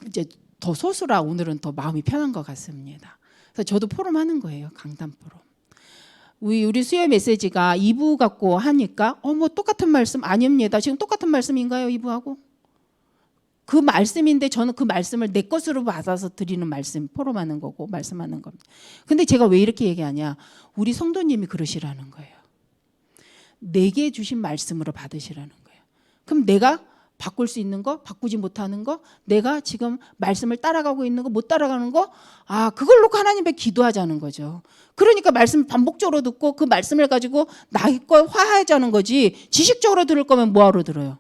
이제 더 소수라 오늘은 더 마음이 편한 것 같습니다. 그래서 저도 포럼하는 거예요. 강단 포럼. 우리 수요 메시지가 2부 갖고 하니까 뭐 똑같은 말씀 아닙니다. 지금 똑같은 말씀인가요? 2부하고? 그 말씀인데 저는 그 말씀을 내 것으로 받아서 드리는 말씀, 포럼하는 거고 말씀하는 겁니다. 근데 제가 왜 이렇게 얘기하냐? 우리 성도님이 그러시라는 거예요. 내게 주신 말씀으로 받으시라는 거예요. 그럼 내가 바꿀 수 있는 거, 바꾸지 못하는 거, 내가 지금 말씀을 따라가고 있는 거, 못 따라가는 거, 그걸 놓고 하나님께 기도하자는 거죠. 그러니까 말씀을 반복적으로 듣고 그 말씀을 가지고 나의 걸 화하자는 거지. 지식적으로 들을 거면 뭐하러 들어요?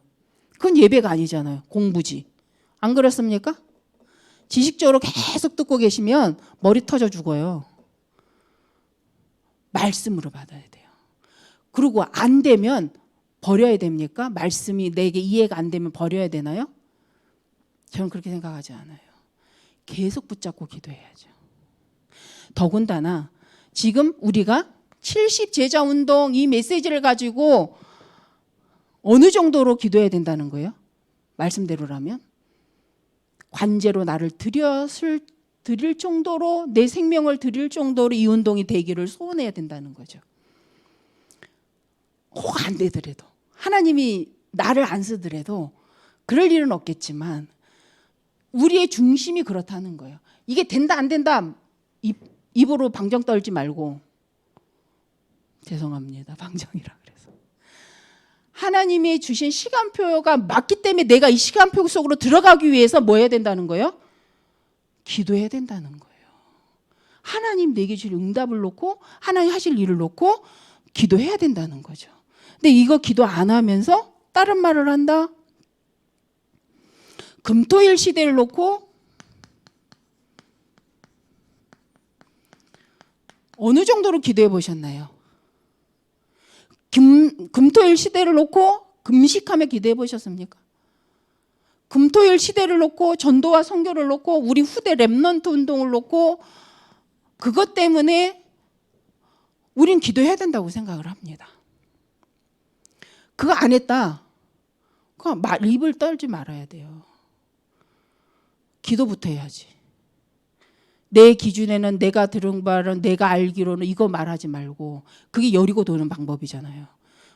그건 예배가 아니잖아요. 공부지. 안 그렇습니까? 지식적으로 계속 듣고 계시면 머리 터져 죽어요. 말씀으로 받아야 돼요. 그리고 안 되면 버려야 됩니까? 말씀이 내게 이해가 안 되면 버려야 되나요? 저는 그렇게 생각하지 않아요. 계속 붙잡고 기도해야죠. 더군다나 지금 우리가 70제자운동 이 메시지를 가지고 어느 정도로 기도해야 된다는 거예요? 말씀대로라면? 관제로 나를 드릴 정도로 내 생명을 드릴 정도로 이 운동이 되기를 소원해야 된다는 거죠. 혹 안 되더라도 하나님이 나를 안 쓰더라도 그럴 일은 없겠지만 우리의 중심이 그렇다는 거예요. 이게 된다 안 된다 입으로 방정 떨지 말고 죄송합니다. 방정이라 그래서 하나님이 주신 시간표가 맞기 때문에 내가 이 시간표 속으로 들어가기 위해서 뭐 해야 된다는 거예요? 기도해야 된다는 거예요. 하나님 내게 줄 응답을 놓고 하나님 하실 일을 놓고 기도해야 된다는 거죠. 근데 이거 기도 안 하면서 다른 말을 한다? 금토일 시대를 놓고 어느 정도로 기도해 보셨나요? 금토일 시대를 놓고 금식하며 기도해 보셨습니까? 금토일 시대를 놓고 전도와 선교를 놓고 우리 후대 렘넌트 운동을 놓고 그것 때문에 우린 기도해야 된다고 생각을 합니다. 그거 안 했다. 그냥 입을 떨지 말아야 돼요. 기도부터 해야지. 내 기준에는 내가 들은 바는 내가 알기로는 이거 말하지 말고 그게 여리고 도는 방법이잖아요.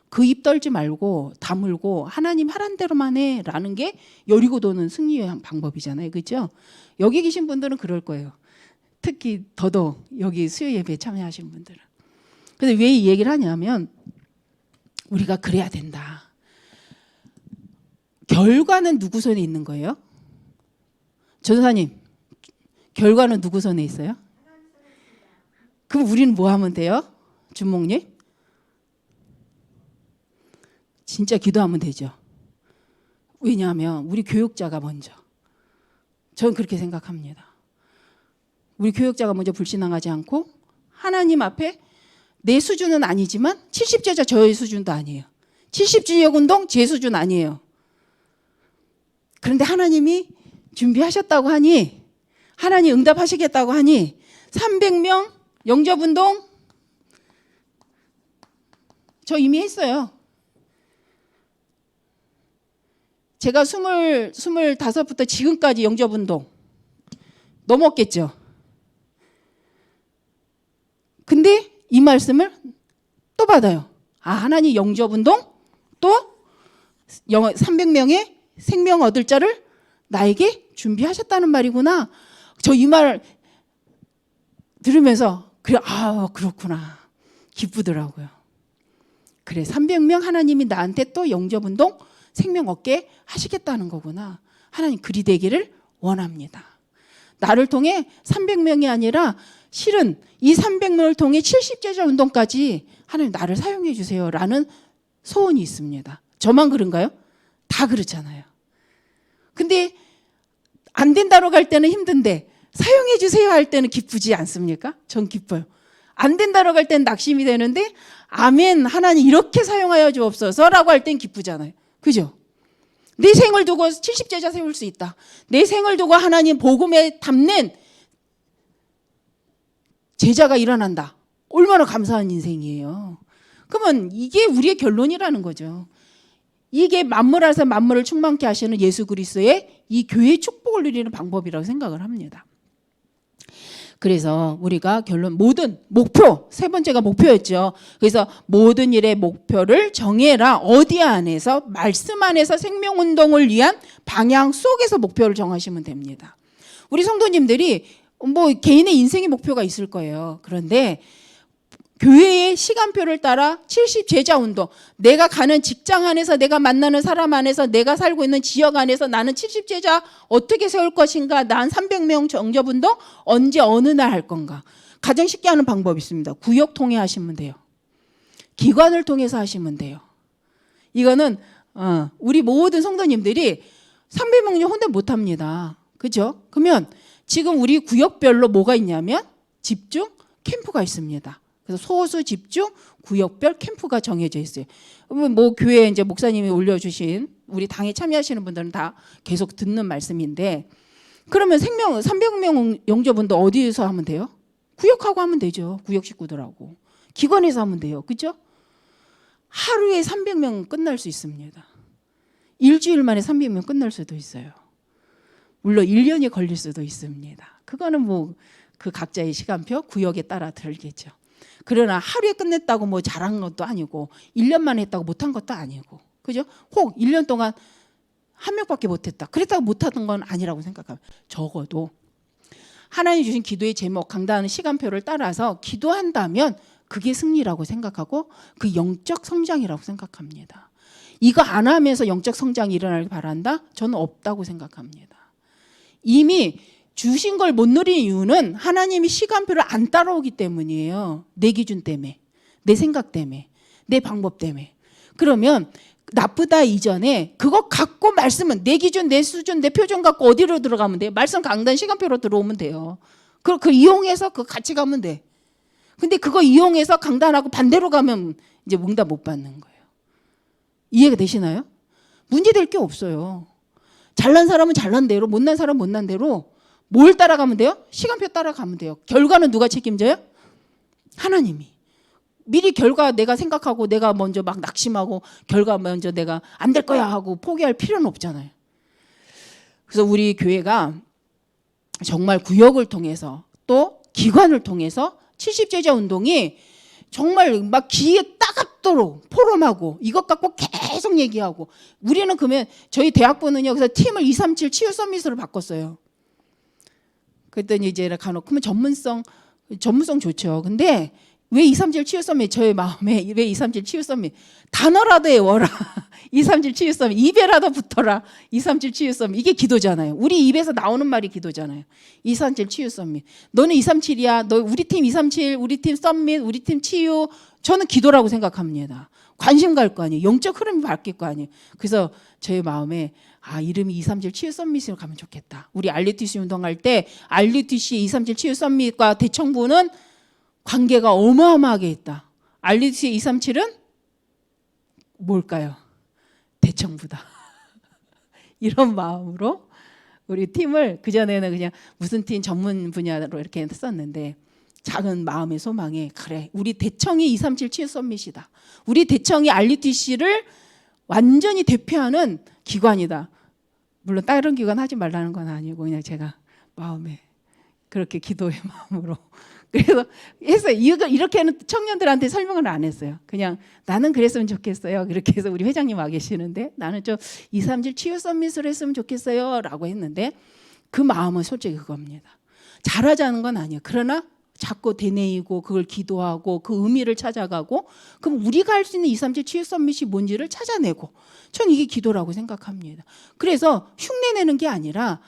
그 입 떨지 말고 다물고 하나님 하란 대로만 해라는 게 여리고 도는 승리의 방법이잖아요. 그렇죠? 여기 계신 분들은 그럴 거예요. 특히 더더욱 여기 수요 예배에 참여하신 분들은. 근데 왜 이 얘기를 하냐면 우리가 그래야 된다. 결과는 누구 손에 있는 거예요? 전도사님, 결과는 누구 손에 있어요? 그럼 우리는 뭐 하면 돼요? 준목님? 진짜 기도하면 되죠. 왜냐하면 우리 교육자가 먼저. 저는 그렇게 생각합니다. 우리 교육자가 먼저 불신앙하지 않고 하나님 앞에 내 수준은 아니지만 70제자 저의 수준도 아니에요. 70주의 운동 제 수준 아니에요. 그런데 하나님이 준비하셨다고 하니 하나님 응답하시겠다고 하니 300명 영접운동 저 이미 했어요. 제가 25부터 지금까지 영접운동 넘었겠죠. 근데 이 말씀을 또 받아요. 아, 하나님 영접운동 또 300명의 생명 얻을 자를 나에게 준비하셨다는 말이구나. 저 이 말 들으면서 그래, 아, 그렇구나. 기쁘더라고요. 그래, 300명 하나님이 나한테 또 영접운동 생명 얻게 하시겠다는 거구나. 하나님 그리 되기를 원합니다. 나를 통해 300명이 아니라 실은 이 300명을 통해 70제자 운동까지 하나님 나를 사용해 주세요 라는 소원이 있습니다. 저만 그런가요? 다 그렇잖아요. 근데 안 된다고 갈 때는 힘든데 사용해 주세요 할 때는 기쁘지 않습니까? 전 기뻐요. 안 된다고 갈 때는 낙심이 되는데 아멘 하나님 이렇게 사용하여 주옵소서라고 할 땐 기쁘잖아요. 그죠? 내 생을 두고 70제자 세울 수 있다. 내 생을 두고 하나님 복음에 담는 제자가 일어난다. 얼마나 감사한 인생이에요. 그러면 이게 우리의 결론이라는 거죠. 이게 만물에서 만물을 충만케 하시는 예수 그리스도의 이 교회의 축복을 누리는 방법이라고 생각을 합니다. 그래서 우리가 결론 모든 목표, 세 번째가 목표였죠. 그래서 모든 일의 목표를 정해라. 어디 안에서? 말씀 안에서 생명운동을 위한 방향 속에서 목표를 정하시면 됩니다. 우리 성도님들이 뭐 개인의 인생의 목표가 있을 거예요. 그런데 교회의 시간표를 따라 70제자 운동, 내가 가는 직장 안에서, 내가 만나는 사람 안에서, 내가 살고 있는 지역 안에서 나는 70제자 어떻게 세울 것인가, 난 300명 영접 운동 언제 어느 날 할 건가. 가장 쉽게 하는 방법이 있습니다. 구역 통해 하시면 돼요. 기관을 통해서 하시면 돼요. 이거는 우리 모든 성도님들이 300명 혼자 못합니다. 그죠? 그러면 지금 우리 구역별로 뭐가 있냐면 집중 캠프가 있습니다. 그래서 소수 집중 구역별 캠프가 정해져 있어요. 뭐 교회 이제 목사님이 올려주신 우리 당에 참여하시는 분들은 다 계속 듣는 말씀인데, 그러면 300명 영접운동 어디에서 하면 돼요? 구역하고 하면 되죠. 구역 식구들하고 기관에서 하면 돼요. 그죠? 하루에 300명 끝날 수 있습니다. 일주일 만에 300명 끝날 수도 있어요. 물론 1년이 걸릴 수도 있습니다. 그거는 뭐 그 각자의 시간표 구역에 따라 다르겠죠. 그러나 하루에 끝냈다고 뭐 잘한 것도 아니고 1년 만에 했다고 못한 것도 아니고, 그죠? 혹 1년 동안 한 명밖에 못했다, 그랬다고 못하던 건 아니라고 생각합니다. 적어도 하나님 주신 기도의 제목, 강단의 시간표를 따라서 기도한다면 그게 승리라고 생각하고 그 영적 성장이라고 생각합니다. 이거 안 하면서 영적 성장이 일어나길 바란다? 저는 없다고 생각합니다. 이미 주신 걸 못 누리는 이유는 하나님이 시간표를 안 따라오기 때문이에요. 내 기준 때문에, 내 생각 때문에, 내 방법 때문에. 그러면 나쁘다 이전에 그거 갖고 말씀은 내 기준, 내 수준, 내 표준 갖고 어디로 들어가면 돼요? 말씀 강단 시간표로 들어오면 돼요. 그 이용해서 그 같이 가면 돼. 근데 그거 이용해서 강단하고 반대로 가면 이제 응답 못 받는 거예요. 이해가 되시나요? 문제될 게 없어요. 잘난 사람은 잘난 대로, 못난 사람은 못난 대로 뭘 따라가면 돼요? 시간표 따라가면 돼요. 결과는 누가 책임져요? 하나님이. 미리 결과 내가 생각하고 내가 먼저 막 낙심하고 결과 먼저 내가 안 될 거야 하고 포기할 필요는 없잖아요. 그래서 우리 교회가 정말 구역을 통해서 또 기관을 통해서 70제자 운동이 정말 막 귀에 따갑도록 포럼하고 이것 갖고 계속 얘기하고, 우리는 그러면 저희 대학부는요, 그래서 팀을 237 치유 서밋으로 바꿨어요. 그랬더니 이제 간혹 그러면 전문성 좋죠. 근데 왜 237 치유 서밋, 저의 마음에 왜 237 치유 서밋, 단어라도 외워라. 237 치유 서밋, 입에라도 붙어라. 237 치유 서밋, 이게 기도잖아요. 우리 입에서 나오는 말이 기도잖아요. 237 치유 서밋. 너는 237이야. 너 우리 팀 237, 우리 팀 서밋, 우리 팀 치유. 저는 기도라고 생각합니다. 관심 갈 거 아니에요. 영적 흐름이 바뀔 거 아니에요. 그래서 저의 마음에 이름이 237 치유 서밋으로 가면 좋겠다. 우리 RUTC 운동할 때 RUTC 237 치유 서밋과 대청부는 관계가 어마어마하게 있다. RUTC 237은 뭘까요? 대청부다. 이런 마음으로 우리 팀을, 그전에는 그냥 무슨 팀 전문 분야로 이렇게 썼는데, 작은 마음의 소망에 그래, 우리 대청이 237 치유 서밋이다. 우리 대청이 RUTC를 완전히 대표하는 기관이다. 물론 다른 기관 하지 말라는 건 아니고 그냥 제가 마음에 그렇게 기도의 마음으로 그래서 해서 이렇게는 청년들한테 설명을 안 했어요. 그냥 나는 그랬으면 좋겠어요. 그렇게 해서 우리 회장님 와 계시는데 나는 좀 2, 3질 치유 서밋을 했으면 좋겠어요 라고 했는데 그 마음은 솔직히 그겁니다. 잘하자는 건 아니에요. 그러나 자꾸 되뇌이고 그걸 기도하고 그 의미를 찾아가고 그럼 우리가 할 수 있는 2, 3질 치유 서밋이 뭔지를 찾아내고 전 이게 기도라고 생각합니다. 그래서 흉내내는 게 아니라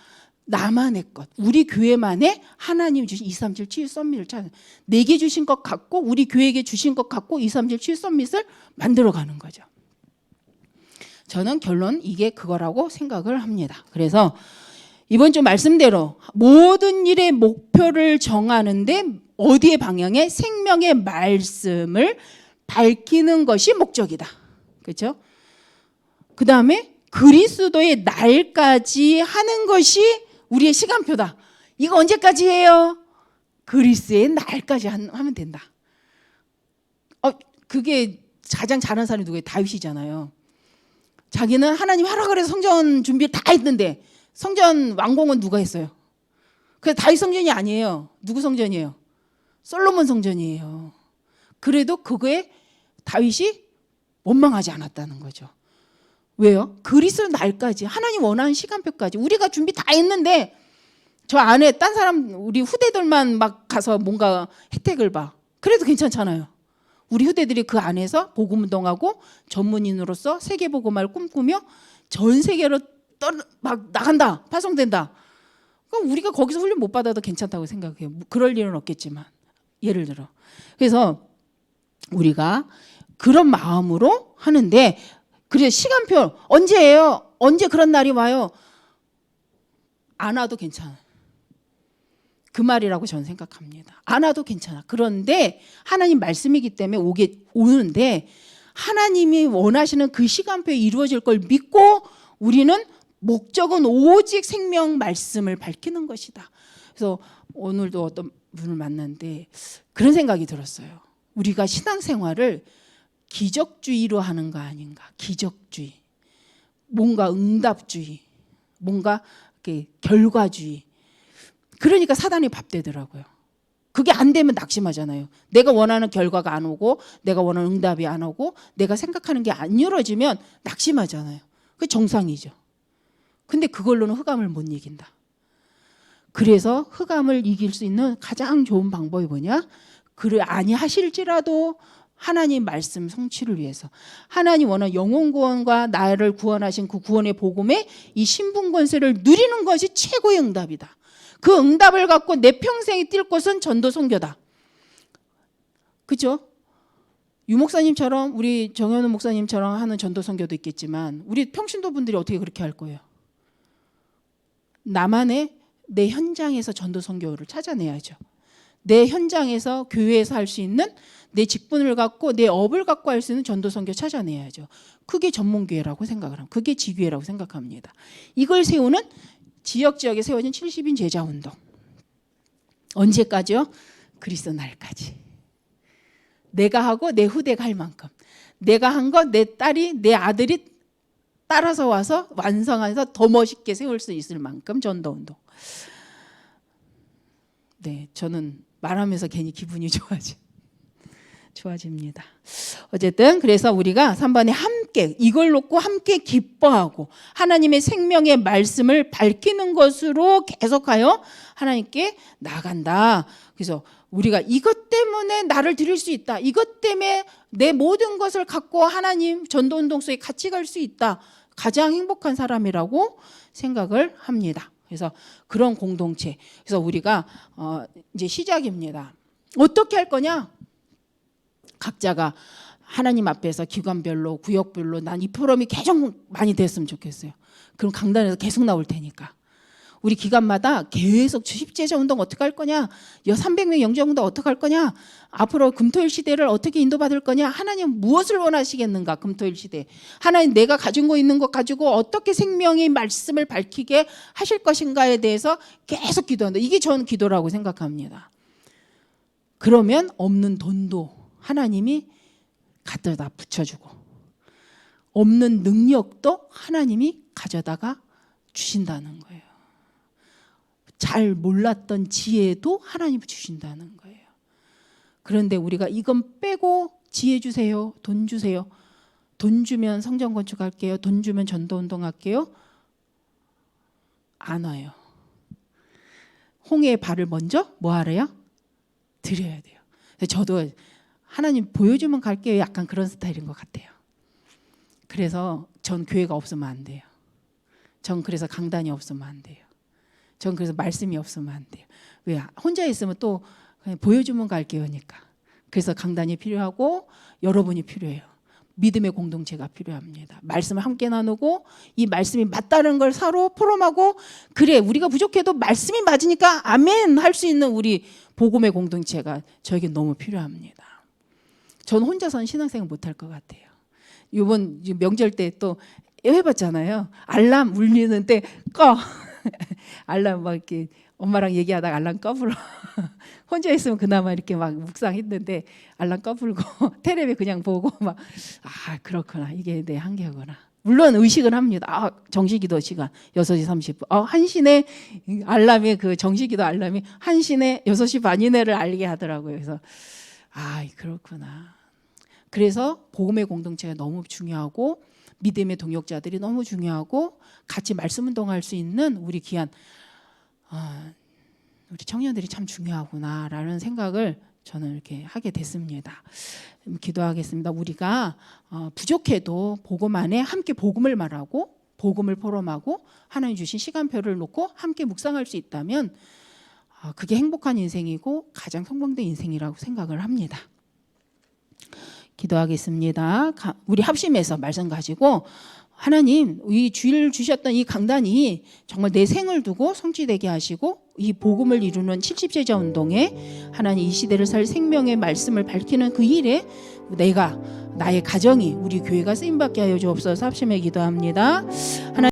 나만의 것, 우리 교회만의 하나님 주신 2, 3질 치유 서밋을 찾아 내게 주신 것 같고 우리 교회에게 주신 것 같고 2, 3질 치유 서밋을 만들어가는 거죠. 저는 결론 이게 그거라고 생각을 합니다. 그래서 이번 주 말씀대로 모든 일의 목표를 정하는데 어디의 방향에 생명의 말씀을 밝히는 것이 목적이다. 그렇죠? 그 다음에 그리스도의 날까지 하는 것이 우리의 시간표다. 이거 언제까지 해요? 그리스도의 날까지 하면 된다. 그게 가장 잘하는 사람이 누구예요? 다윗이잖아요. 자기는 하나님 하라고 해서 성전 준비를 다 했는데 성전 완공은 누가 했어요? 그래서 다윗 성전이 아니에요. 누구 성전이에요? 솔로몬 성전이에요. 그래도 그거에 다윗이 원망하지 않았다는 거죠. 왜요? 그리스도 날까지 하나님 원하는 시간표까지 우리가 준비 다 했는데 저 안에 딴 사람 우리 후대들만 막 가서 뭔가 혜택을 봐. 그래도 괜찮잖아요. 우리 후대들이 그 안에서 복음운동하고 전문인으로서 세계복음화를 꿈꾸며 전 세계로 막 나간다. 파송된다. 그럼 우리가 거기서 훈련 못 받아도 괜찮다고 생각해요. 그럴 일은 없겠지만 예를 들어. 그래서 우리가 그런 마음으로 하는데 그래서 시간표 언제예요? 언제 그런 날이 와요? 안 와도 괜찮아. 그 말이라고 저는 생각합니다. 안 와도 괜찮아. 그런데 하나님 말씀이기 때문에 오는데 하나님이 원하시는 그 시간표에 이루어질 걸 믿고 우리는 목적은 오직 생명 말씀을 밝히는 것이다. 그래서 오늘도 어떤 분을 만났는데 그런 생각이 들었어요. 우리가 신앙생활을 기적주의로 하는 거 아닌가. 기적주의. 뭔가 응답주의. 뭔가 이렇게 결과주의. 그러니까 사단이 밥되더라고요. 그게 안 되면 낙심하잖아요. 내가 원하는 결과가 안 오고 내가 원하는 응답이 안 오고 내가 생각하는 게 안 이루어지면 낙심하잖아요. 그게 정상이죠. 근데 그걸로는 흑암을 못 이긴다. 그래서 흑암을 이길 수 있는 가장 좋은 방법이 뭐냐? 그를 아니하실지라도 하나님 말씀 성취를 위해서 하나님 원하는 영혼 구원과 나를 구원하신 그 구원의 복음에 이 신분 권세를 누리는 것이 최고의 응답이다. 그 응답을 갖고 내 평생이 뛸 곳은 전도 선교다. 그렇죠? 유 목사님처럼 우리 정현우 목사님처럼 하는 전도 선교도 있겠지만 우리 평신도 분들이 어떻게 그렇게 할 거예요? 나만의 내 현장에서 전도 선교를 찾아내야죠. 내 현장에서 교회에서 할 수 있는 내 직분을 갖고 내 업을 갖고 할 수 있는 전도 선교 찾아내야죠. 그게 전문교회라고 생각을 합니다. 그게 지교회라고 생각합니다. 이걸 세우는 지역에 세워진 70인 제자운동. 언제까지요? 그리스도 날까지. 내가 하고 내 후대가 할 만큼. 내가 한 거 내 딸이 내 아들이 따라서 와서 완성해서 더 멋있게 세울 수 있을 만큼 전도운동. 네, 저는 말하면서 괜히 기분이 좋아집니다. 어쨌든 그래서 우리가 3번에 함께 이걸 놓고 함께 기뻐하고 하나님의 생명의 말씀을 밝히는 것으로 계속하여 하나님께 나간다. 그래서 우리가 이것 때문에 나를 드릴 수 있다. 이것 때문에 내 모든 것을 갖고 하나님 전도운동 속에 같이 갈 수 있다. 가장 행복한 사람이라고 생각을 합니다. 그래서 그런 공동체. 그래서 우리가 이제 시작입니다. 어떻게 할 거냐? 각자가 하나님 앞에서 기관별로 구역별로 난 이 프로그램이 계속 많이 됐으면 좋겠어요. 그럼 강단에서 계속 나올 테니까. 우리 기관마다 계속 십제자 운동 어떻게 할 거냐? 300명 영적 운동 어떻게 할 거냐? 앞으로 금토일 시대를 어떻게 인도받을 거냐? 하나님 무엇을 원하시겠는가? 금토일 시대. 하나님 내가 가지고 있는 것 가지고 어떻게 생명의 말씀을 밝히게 하실 것인가에 대해서 계속 기도한다. 이게 저는 기도라고 생각합니다. 그러면 없는 돈도 하나님이 갖다 붙여주고 없는 능력도 하나님이 가져다가 주신다는 거예요. 잘 몰랐던 지혜도 하나님이 주신다는 거예요. 그런데 우리가 이건 빼고 지혜 주세요, 돈 주세요. 돈 주면 성전 건축할게요. 돈 주면 전도운동 할게요. 안 와요. 홍해의 발을 먼저 뭐 하래요? 드려야 돼요. 저도 하나님 보여주면 갈게요. 약간 그런 스타일인 것 같아요. 그래서 전 교회가 없으면 안 돼요. 전 그래서 강단이 없으면 안 돼요. 전 그래서 말씀이 없으면 안 돼요. 왜? 혼자 있으면 또 그냥 보여주면 갈게요니까. 그래서 강단이 필요하고 여러분이 필요해요. 믿음의 공동체가 필요합니다. 말씀을 함께 나누고 이 말씀이 맞다는 걸 서로 포럼하고, 그래 우리가 부족해도 말씀이 맞으니까 아멘 할 수 있는 우리 복음의 공동체가 저에게 너무 필요합니다. 전 혼자서는 신앙생활 못할 것 같아요. 이번 명절 때 또 해봤잖아요. 알람 울리는데 꺼. 알람 막 이렇게 엄마랑 얘기하다가 알람 꺼불어. 혼자 있으면 그나마 이렇게 막 묵상했는데 알람 꺼불고 텔레비 그냥 보고 막 그렇구나, 이게 내 한계구나. 물론 의식은 합니다. 정시기도 시간 6시 30분. 1시내 알람이, 그 정시기도 알람이 1시내 6시 반이네를 알게 하더라고요. 그래서 그렇구나. 그래서 복음의 공동체가 너무 중요하고 믿음의 동역자들이 너무 중요하고 같이 말씀 운동할 수 있는 우리 귀한 우리 청년들이 참 중요하구나라는 생각을 저는 이렇게 하게 됐습니다. 기도하겠습니다. 우리가 부족해도 복음 안에 함께 복음을 말하고 복음을 포럼하고 하나님 주신 시간표를 놓고 함께 묵상할 수 있다면 그게 행복한 인생이고 가장 성공된 인생이라고 생각을 합니다. 기도하겠습니다. 우리 합심해서 말씀 가지고 하나님, 이 주일 주셨던 이 강단이 정말 내 생을 두고 성취되게 하시고 이 복음을 이루는 70제자 운동에 하나님 이 시대를 살 생명의 말씀을 밝히는 그 일에 내가, 나의 가정이, 우리 교회가 쓰임받게 하여 주옵소서. 합심해 기도합니다. 하나님